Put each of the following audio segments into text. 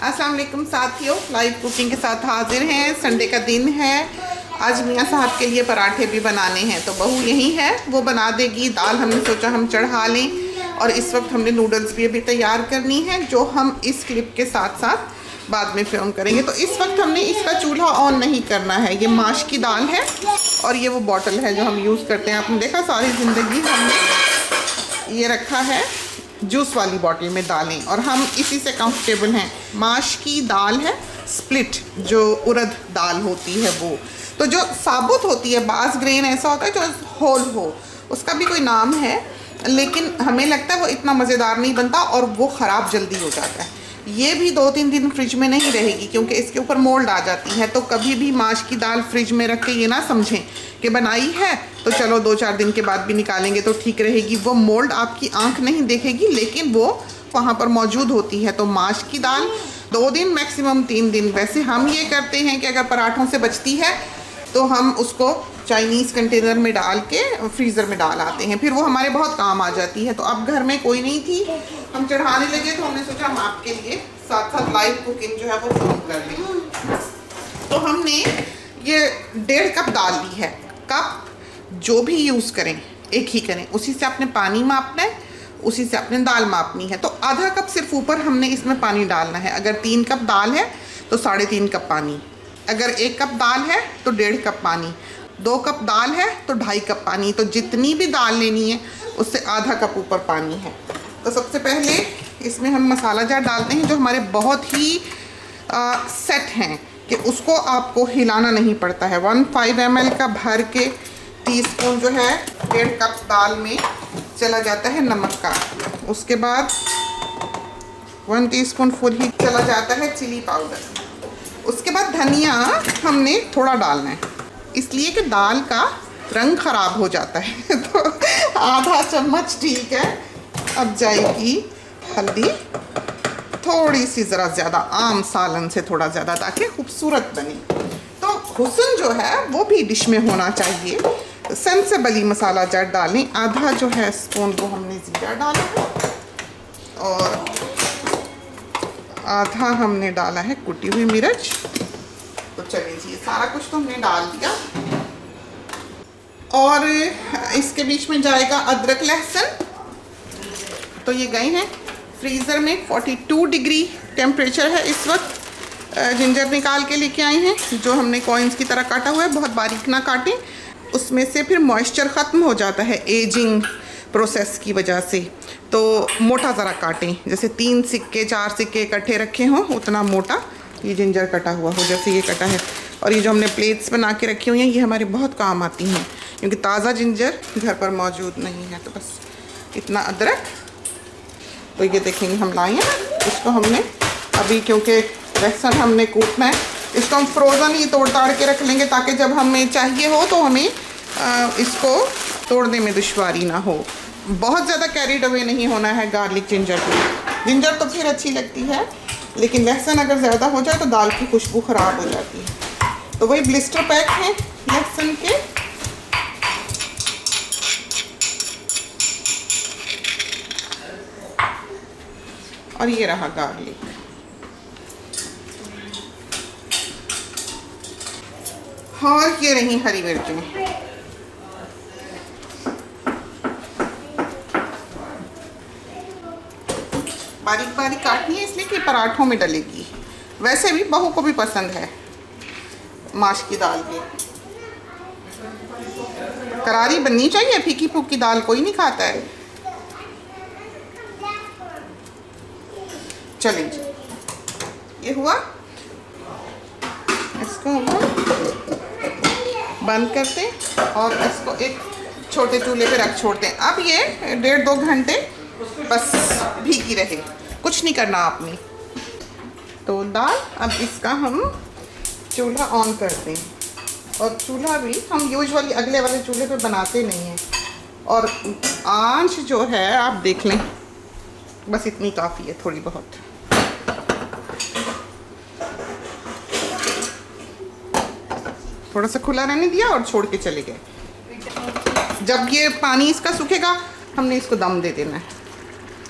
अस्सलाम वालेकुम साथियों, लाइव कुकिंग के साथ हाजिर हैं। संडे का दिन है। आज मियाँ साहब के लिए पराठे भी बनाने हैं, तो बहू यही है, वो बना देगी। दाल हमने सोचा हम चढ़ा लें, और इस वक्त हमने नूडल्स भी अभी तैयार करनी है, जो हम इस क्लिप के साथ साथ बाद में फिल्म करेंगे। तो इस वक्त हमने इसका चूल्हा ऑन नहीं करना है। ये माश की दाल है और ये वो बॉटल है जो हम यूज़ करते हैं। आपने देखा सारी ज़िंदगी हमने ये रखा है जूस वाली बॉटल में दालें, और हम इसी से कंफर्टेबल हैं। माश की दाल है स्प्लिट, जो उड़द दाल होती है वो, तो जो साबुत होती है। बास ग्रेन ऐसा होता है जो होल हो, उसका भी कोई नाम है, लेकिन हमें लगता है वो इतना मज़ेदार नहीं बनता और वो ख़राब जल्दी हो जाता है। ये भी 2-3 दिन फ्रिज में नहीं रहेगी, क्योंकि इसके ऊपर मोल्ड आ जाती है। तो कभी भी माश की दाल फ्रिज में रख के ये ना समझें कि बनाई है तो चलो 2-4 दिन के बाद भी निकालेंगे तो ठीक रहेगी। वो मोल्ड आपकी आंख नहीं देखेगी, लेकिन वो वहाँ पर मौजूद होती है। तो माश की दाल 2 दिन मैक्सिमम 3 दिन। वैसे हम ये करते हैं कि अगर पराठों से बचती है तो हम उसको चाइनीज़ कंटेनर में डाल के फ्रीज़र में डाल आते हैं, फिर वो हमारे बहुत काम आ जाती है। तो अब घर में कोई नहीं थी, हम चढ़ाने लगे, तो हमने सोचा हम आपके लिए साथ साथ लाइव कुकिंग जो है वो शुरू कर लें। तो हमने ये 1.5 कप दाल ली है। कप जो भी यूज़ करें एक ही करें, उसी से आपने पानी मापना है, उसी से आपने दाल मापनी है। तो आधा कप सिर्फ ऊपर हमने इसमें पानी डालना है। अगर 3 कप दाल है तो 3.5 कप पानी, अगर 1 कप दाल है तो 1.5 कप पानी, 2 कप दाल है तो 2.5 कप पानी। तो जितनी भी दाल लेनी है उससे आधा कप ऊपर पानी है। तो सबसे पहले इसमें हम मसाला जार डालते हैं, जो हमारे बहुत ही सेट हैं कि उसको आपको हिलाना नहीं पड़ता है। 1.5 ml का भर के टीस्पून जो है 1.5 कप दाल में चला जाता है नमक का। उसके बाद 1 टीस्पून फुल ही चला जाता है चिली पाउडर। उसके बाद धनिया हमने थोड़ा डालना है, इसलिए कि दाल का रंग ख़राब हो जाता है। तो आधा चम्मच ठीक है। अब जाएगी हल्दी, थोड़ी सी ज़रा ज़्यादा, आम सालन से थोड़ा ज़्यादा, ताकि खूबसूरत बने। तो हुस्न जो है वो भी डिश में होना चाहिए। सेंसेबली मसाला जार डालें। आधा जो है स्पून वो हमने ज़ीरा डाला है, और आधा हमने डाला है कुटी हुई मिर्च। तो चलिए जी, सारा कुछ तो हमने डाल दिया। और इसके बीच में जाएगा अदरक लहसुन। तो ये गए हैं फ्रीज़र में। 42 डिग्री टेम्परेचर है इस वक्त। जिंजर निकाल के लेके आए हैं, जो हमने कॉइन्स की तरह काटा हुआ है। बहुत बारीक ना काटें, उसमें से फिर मॉइस्चर ख़त्म हो जाता है एजिंग प्रोसेस की वजह से। तो मोटा ज़रा काटें, जैसे 3 सिक्के 4 सिक्के इकट्ठे रखे हों उतना मोटा ये जिंजर कटा हुआ हो, जैसे ये कटा है। और ये जो हमने प्लेट्स बना के रखी हुई हैं, ये हमारे बहुत काम आती हैं, क्योंकि ताज़ा जिंजर घर पर मौजूद नहीं है। तो बस इतना अदरक। तो ये देखेंगे हम लाए हैं, इसको हमने अभी, क्योंकि लहसुन हमने कूटना है, इसको हम फ्रोज़न ही तोड़ ताड़ के रख लेंगे, ताकि जब हमें चाहिए हो तो हमें इसको तोड़ने में दुश्वारी ना हो। बहुत ज़्यादा कैरिड अवे नहीं होना है गार्लिक जिंजर को। जिंजर तो फिर अच्छी लगती है, लेकिन लहसुन अगर ज़्यादा हो जाए तो दाल की खुशबू ख़राब हो जाती है। तो वही ब्लिस्टर पैक हैं लहसुन के। और ये रहा गार्लिक। और ये रही हरी मिर्चें। बारीक बारीक काटनी है, इसलिए कि पराठों में डलेगी। वैसे भी बहू को भी पसंद है माश की दाल भी। करारी बननी चाहिए, फीकी फूकी दाल कोई नहीं खाता है। चलें जी, ये हुआ। इसको हम बंद करते हैं और इसको एक छोटे चूल्हे पे रख छोड़ते हैं। अब ये 1.5-2 घंटे बस भीगी रहे, कुछ नहीं करना आपने। तो दाल, अब इसका हम चूल्हा ऑन करते हैं। और चूल्हा भी हम यूजुअली अगले वाले चूल्हे पे बनाते नहीं हैं। और आंच जो है आप देख लें, बस इतनी काफ़ी है, थोड़ी बहुत। थोड़ा सा खुला रहने दिया और छोड़ के चले गए। जब ये पानी इसका सूखेगा, हमने इसको दम दे देना है।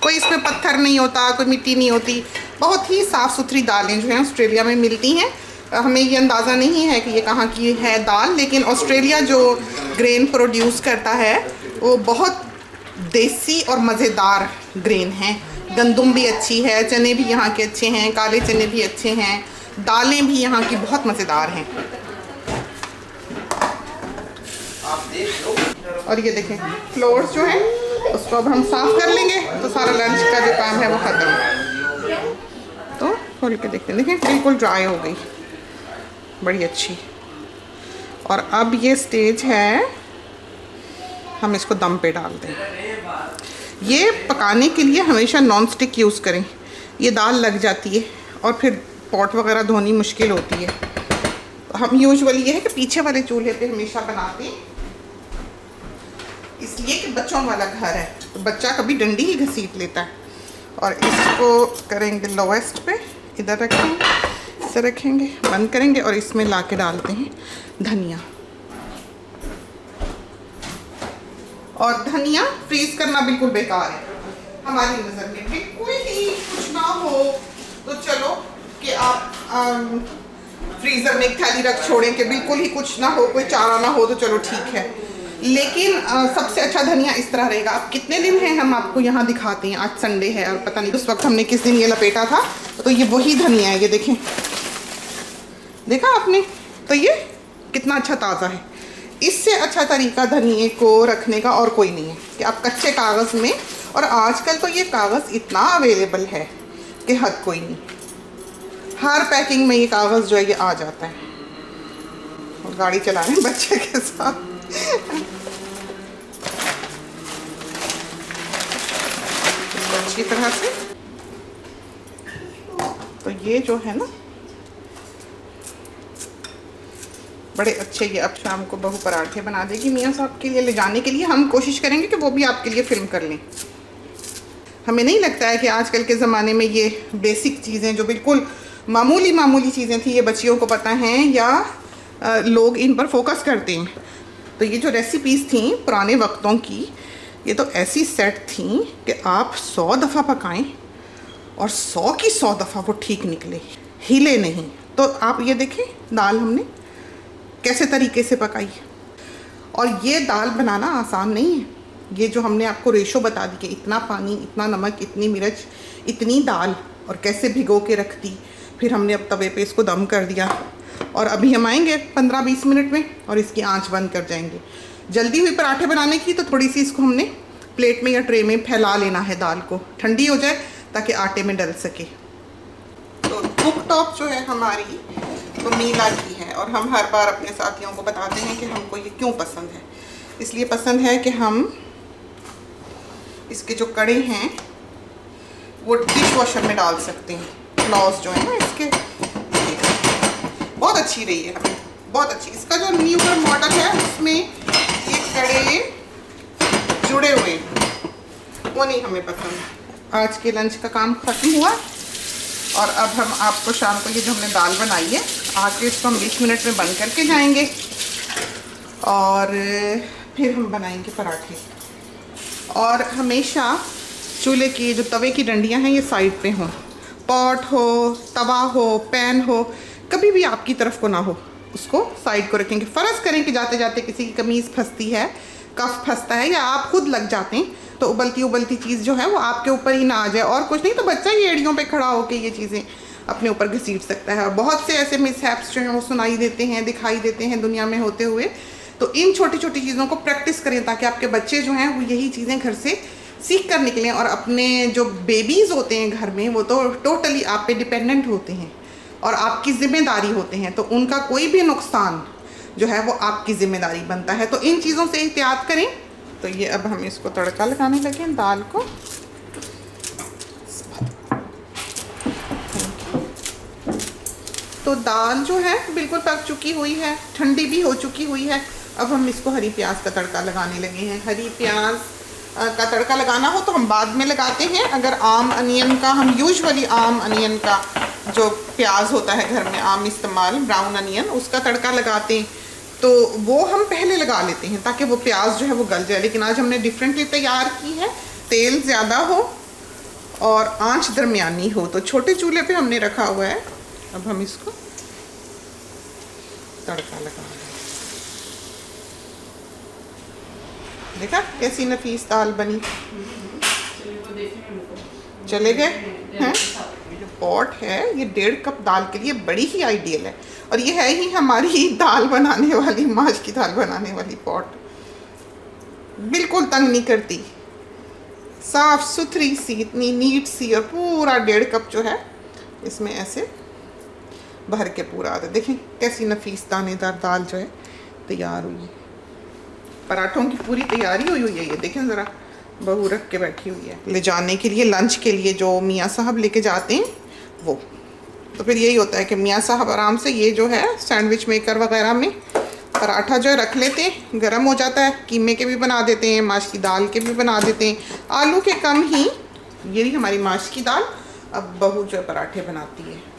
कोई इसमें पत्थर नहीं होता, कोई मिट्टी नहीं होती। बहुत ही साफ़ सुथरी दालें जो हैं ऑस्ट्रेलिया में मिलती हैं। हमें ये अंदाज़ा नहीं है कि ये कहाँ की है दाल, लेकिन ऑस्ट्रेलिया जो ग्रेन प्रोड्यूस करता है वो बहुत देसी और मज़ेदार ग्रेन है। गंदुम भी अच्छी है, चने भी यहाँ के अच्छे हैं, काले चने भी अच्छे हैं, दालें भी यहाँ की बहुत मज़ेदार हैं। और ये देखें फ्लोर्स जो हैं उसको अब हम साफ़ कर लेंगे तो सारा लंच का जो काम है वो ख़त्म। तो खोल के देखते हैं, देखें बिल्कुल ड्राई हो गई, बड़ी अच्छी। और अब ये स्टेज है, हम इसको दम पे डाल दें। ये पकाने के लिए हमेशा नॉन स्टिक यूज़ करें, ये दाल लग जाती है और फिर पॉट वगैरह धोनी मुश्किल होती है। हम यूजुअली ये है कि पीछे वाले चूल्हे पे हमेशा बनाते हैं, इसलिए कि बच्चों वाला घर है तो बच्चा कभी डंडी ही घसीट लेता है। और इसको करेंगे लोवेस्ट पे, इधर रखेंगे, इसे रखेंगे, बंद करेंगे और इसमें ला के डालते हैं धनिया। और धनिया फ्रीज करना बिल्कुल बेकार है हमारी नज़र में। बिल्कुल ही कुछ ना हो तो चलो कि आप फ्रीज़र में एक थैली रख छोड़ें कि बिल्कुल ही कुछ ना हो, कोई चारा ना हो तो चलो ठीक है, लेकिन सबसे अच्छा धनिया इस तरह रहेगा। अब कितने दिन हैं हम आपको यहाँ दिखाते हैं, आज संडे है और पता नहीं उस वक्त हमने किस दिन ये लपेटा था, तो ये वही धनिया है, ये देखें, देखा आपने, तो ये कितना अच्छा ताज़ा है। इससे अच्छा तरीका धनिए को रखने का और कोई नहीं है कि आप कच्चे कागज़ में, और आजकल तो ये कागज़ इतना अवेलेबल है कि हद कोई नहीं, हर पैकिंग में ये कागज़ जो है ये आ जाता है। और गाड़ी चला रहे हैं बच्चे के साथ। इसको अच्छी तरह से, तो ये जो है ना बड़े अच्छे, ये अब शाम को बहू पराठे बना देगी मियाँ साहब के लिए ले जाने के लिए। हम कोशिश करेंगे कि वो भी आपके लिए फ़िल्म कर लें। हमें नहीं लगता है कि आजकल के ज़माने में ये बेसिक चीज़ें जो बिल्कुल मामूली चीज़ें थी ये बच्चियों को पता हैं या लोग इन पर फोकस करते हैं। तो ये जो रेसिपीज़ थी पुराने वक्तों की, ये तो ऐसी सेट थी कि आप 100 दफ़ा पकाएं और 100 की 100 दफ़ा वो ठीक निकले, हिले नहीं। तो आप ये देखें दाल हमने कैसे तरीके से पकाई, और ये दाल बनाना आसान नहीं है। ये जो हमने आपको रेशो बता दी कि इतना पानी, इतना नमक, इतनी मिर्च, इतनी दाल, और कैसे भिगो के रख दी, फिर हमने अब तवे पे इसको दम कर दिया, और अभी हम आएंगे 15-20 मिनट में और इसकी आंच बंद कर जाएंगे। जल्दी हुई पराठे बनाने की तो थोड़ी सी इसको हमने प्लेट में या ट्रे में फैला लेना है, दाल को ठंडी हो जाए ताकि आटे में डल सके। तो कुक टॉप जो है हमारी तो मीला की है, और हम हर बार अपने साथियों को बताते हैं कि हमको ये क्यों पसंद है। इसलिए पसंद है कि हम इसके जो कड़े हैं वो डिश वॉशर में डाल सकते हैं। क्लॉज जो है ना इसके, बहुत अच्छी रही है हमें, बहुत अच्छी। इसका जो न्यूअर मॉडल है उसमें ये कड़े जुड़े हुए हैं, वो नहीं हमें पसंद। आज के लंच का काम ख़त्म हुआ और अब हम आपको शाम को ये जो हमने दाल बनाई है आके इसको हम 20 मिनट में बंद करके जाएंगे और फिर हम बनाएंगे पराठे। और हमेशा चूल्हे की जो तवे की डंडियां हैं ये साइड पे हों, पॉट हो, तवा हो, पैन हो, कभी भी आपकी तरफ को ना हो, उसको साइड को रखेंगे। फ़र्ज़ करें कि जाते जाते किसी की कमीज़ फंसती है, कफ फंसता है, या आप खुद लग जाते हैं, तो उबलती चीज़ जो है वो आपके ऊपर ही ना आ जाए, और कुछ नहीं तो बच्चा ही एड़ियों पे खड़ा होकर ये चीज़ें अपने ऊपर घसीट सकता है। बहुत से ऐसे मिसहैप्स जो हैं वो सुनाई देते हैं, दिखाई देते हैं दुनिया में होते हुए। तो इन छोटी छोटी चीज़ों को प्रैक्टिस करें ताकि आपके बच्चे जो हैं वो यही चीज़ें घर से सीख कर निकलें। और अपने जो बेबीज़ होते हैं घर में वो तो टोटली आप पे डिपेंडेंट होते हैं और आपकी ज़िम्मेदारी होते हैं, तो उनका कोई भी नुकसान जो है वो आपकी ज़िम्मेदारी बनता है। तो इन चीज़ों से एहतियात करें। तो ये अब हम इसको तड़का लगाने लगे दाल को। तो दाल जो है बिल्कुल पक चुकी हुई है, ठंडी भी हो चुकी हुई है। अब हम इसको हरी प्याज का तड़का लगाने लगे हैं। हरी प्याज का तड़का लगाना हो तो हम बाद में लगाते हैं। अगर आम अनियन का, हम यूजुअली आम अनियन का जो प्याज होता है घर में आम इस्तेमाल, ब्राउन अनियन, उसका तड़का लगाते हैं तो वो हम पहले लगा लेते हैं ताकि वो प्याज जो है वो गल जाए। लेकिन आज हमने डिफरेंटली तैयार की है, तेल ज़्यादा हो और आंच दरमियानी हो। तो छोटे चूल्हे पे हमने रखा हुआ है। अब हम इसको तड़का लगा दें। देखा कैसी नफीस दाल बनी। चले गए हैं। जो पॉट है ये 1.5 कप दाल के लिए बड़ी ही आइडियल है, और ये है ही हमारी दाल बनाने वाली, माश की दाल बनाने वाली पॉट। बिल्कुल तंग नहीं करती, साफ सुथरी सी, इतनी नीट सी, और पूरा 1.5 कप जो है इसमें ऐसे भर के पूरा आता है। देखें कैसी नफीस दानेदार दाल जो है तैयार हुई है। पराठों की पूरी तैयारी हुई है। ये देखें ज़रा, बहू रख के बैठी हुई है ले जाने के लिए, लंच के लिए जो मियाँ साहब लेके जाते हैं वो। तो फिर यही होता है कि मियाँ साहब आराम से ये जो है सैंडविच मेकर वगैरह में पराठा जो है रख लेते हैं, गर्म हो जाता है, कीमे के भी बना देते हैं, माश की दाल के भी बना देते हैं, आलू के कम ही। ये रही हमारी माश की दाल। अब बहू जो है पराठे बनाती है।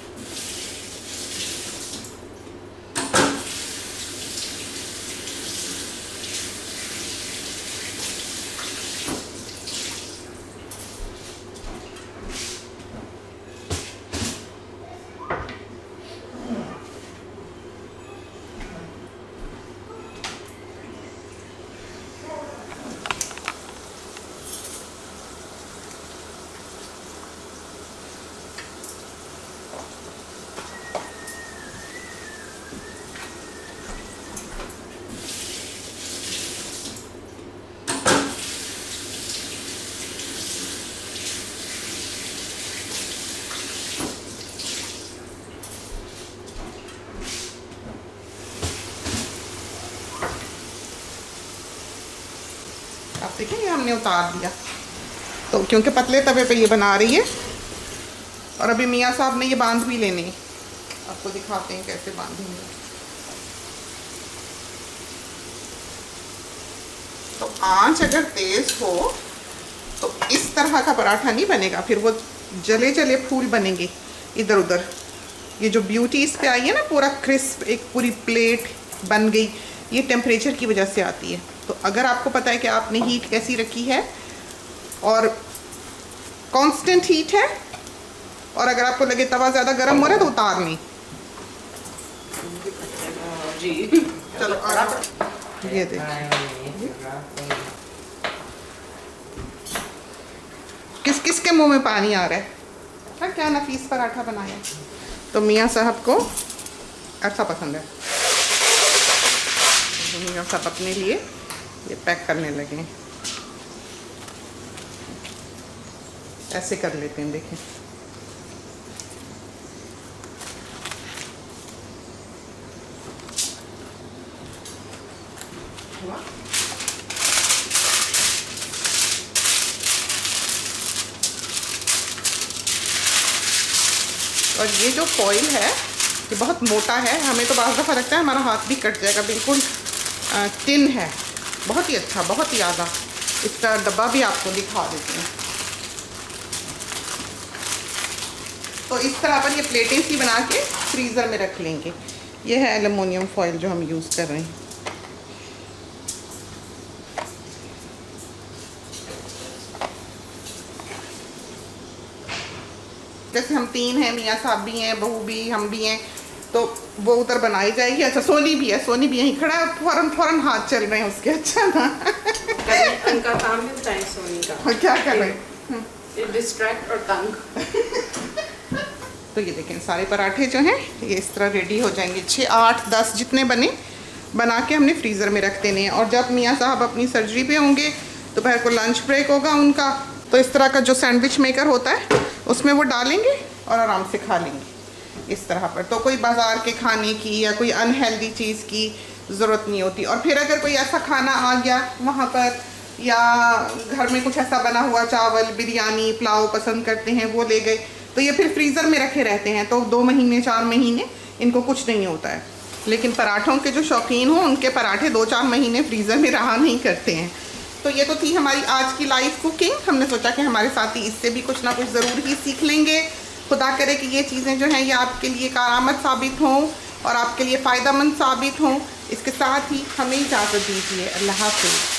आप देखें ये हमने उतार दिया, तो क्योंकि पतले तवे पे ये बना रही है, और अभी मियाँ साहब ने ये बांध भी लेने। आपको दिखाते हैं कैसे बांधेंगे। तो आंच अगर तेज हो तो इस तरह का पराठा नहीं बनेगा, फिर वो जले जले फूल बनेंगे इधर उधर। ये जो ब्यूटी इस पे आई है ना, पूरा क्रिस्प एक पूरी प्लेट बन गई, ये टेम्परेचर की वजह से आती है। तो अगर आपको पता है कि आपने हीट कैसी रखी है और कांस्टेंट हीट है, और अगर आपको लगे तवा ज़्यादा गर्म हो रहा है तो उतार लें जी। चलो और ये देखिए किस किस के मुंह में पानी आ रहा है। क्या नफीस पराठा बनाया। तो मियाँ साहब को अच्छा पसंद है, मियाँ साहब अपने लिए ये पैक करने लगे। ऐसे कर लेते हैं, देखें और ये जो फॉइल है ये बहुत मोटा है, हमें तो बाज़ दफ़ा लगता है हमारा हाथ भी कट जाएगा। बिल्कुल टिन है, बहुत ही अच्छा, बहुत ही ज़्यादा। इसका डब्बा भी आपको दिखा देते हैं। तो इस तरह पर ये प्लेटें सी बना के फ्रीज़र में रख लेंगे। ये है एल्युमिनियम फॉइल जो हम यूज़ कर रहे हैं। जैसे हम 3 हैं, मियाँ साहब भी हैं, बहू भी, हम भी हैं, तो वो उधर बनाई जाएगी। अच्छा सोनी भी है, सोनी भी यहीं खड़ा है, फौरन हाथ चल रहे हैं उसके। अच्छा ना उनका काम मिलता है सोनी का। क्या कर रहे हैं, डिस्ट्रैक्ट और तंग। तो ये देखें सारे पराठे जो हैं ये इस तरह रेडी हो जाएंगे। 6, 8, 10 जितने बना के हमने फ्रीज़र में रख देने हैं। और जब मियाँ साहब अपनी सर्जरी पे होंगे, दोपहर को लंच ब्रेक होगा उनका, तो इस तरह का जो सैंडविच मेकर होता है उसमें वो डालेंगे और आराम से खा लेंगे इस तरह पर। तो कोई बाज़ार के खाने की या कोई अनहेल्दी चीज़ की ज़रूरत नहीं होती। और फिर अगर कोई ऐसा खाना आ गया वहाँ पर, या घर में कुछ ऐसा बना हुआ, चावल, बिरयानी, पुलाव पसंद करते हैं, वो ले गए, तो ये फिर फ्रीज़र में रखे रहते हैं। तो 2 महीने 4 महीने इनको कुछ नहीं होता है। लेकिन पराठों के जो शौकीन हों उनके पराठे 2-4 महीने फ्रीज़र में रहा नहीं करते हैं। तो ये तो थी हमारी आज की लाइव कुकिंग। हमने सोचा कि हमारे साथी इससे भी कुछ ना कुछ ज़रूर ही सीख लेंगे। खुदा करे कि ये चीज़ें जो हैं ये आपके लिए कारआमद साबित हों और आपके लिए फ़ायदेमंद साबित हों। इसके साथ ही हमें इजाज़त दीजिए। अल्लाह हाफ़िज़।